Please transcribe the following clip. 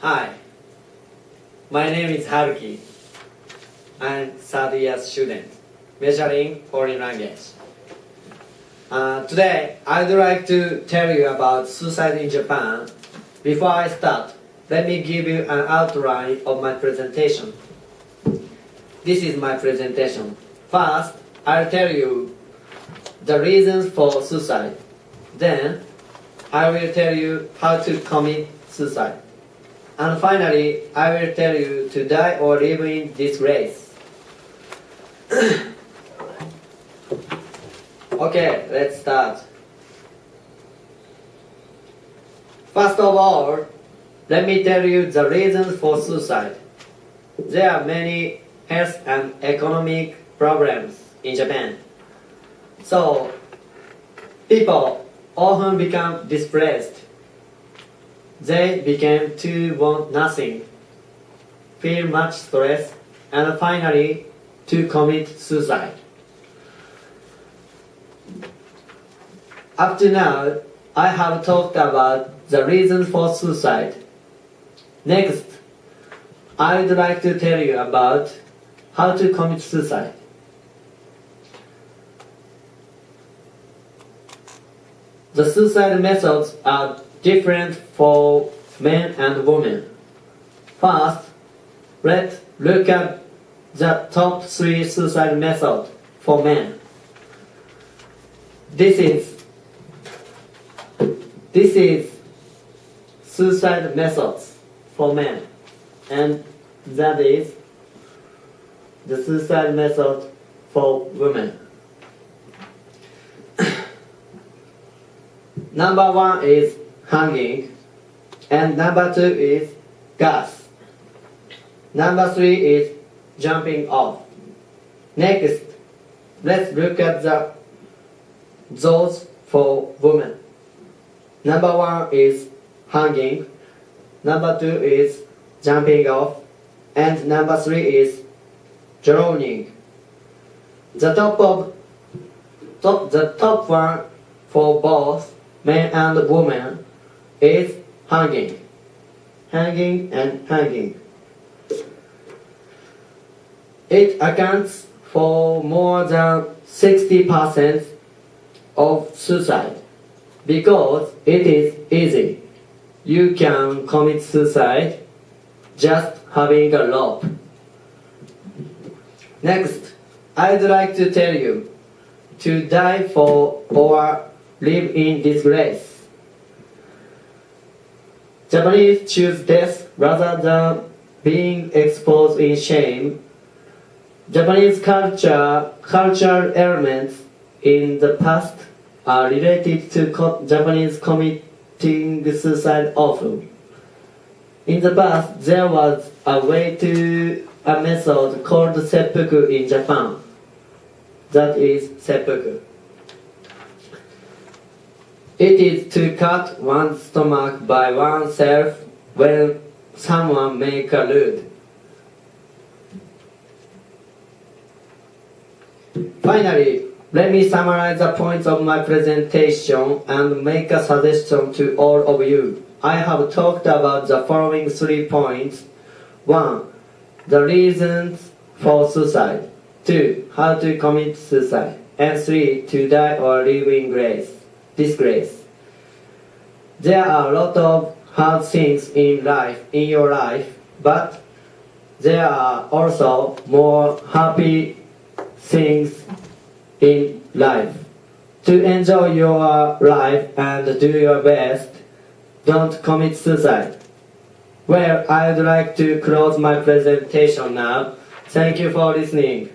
Hi, my name is Haruki. I'm third year student, majoring foreign language. Today, I'd like to tell you about suicide in Japan. Before I start, let me give you an outline of my presentation. This is my presentation. First, I'll tell you the reasons for suicide. Then, I will tell you how to commit suicide. And finally, I will tell you to die or live in disgrace. Okay, let's start. First of all, let me tell you the reasons for suicide. There are many health and economic problems in Japan. So, people often become depressed. They begin to want nothing, feel much stress, and finally to commit suicide. Up to now, I have talked about the reasons for suicide. Next, I would like to tell you about how to commit suicide. The suicide methods are different for men and women. First, let's look at the top 3 suicide methods for men. This is suicide methods for men, and that is the suicide method for women. Number 1 is hanging, and number 2 is gas. Number 3 is jumping off. Next, let's look at those for women. Number 1 is hanging, number 2 is jumping off, and number 3 is drowning. The top one for both men and women is hanging. Hanging and hanging. It accounts for more than 60% of suicide because it is easy. You can commit suicide just having a rope. Next, I'd like to tell you to die for or live in disgrace. Japanese choose death rather than being exposed in shame. Japanese cultural elements in the past are related to Japanese committing suicide often. In the past, there was a method called seppuku in Japan. That is seppuku. It is to cut one's stomach by oneself when someone makes a rude. Finally, let me summarize the points of my presentation and make a suggestion to all of you. I have talked about the following 3 points. 1. The reasons for suicide. 2. How to commit suicide. And 3. To die or live in disgrace. There are a lot of hard things in your life, but there are also more happy things in life. To enjoy your life and do your best, don't commit suicide. Well, I would like to close my presentation now. Thank you for listening.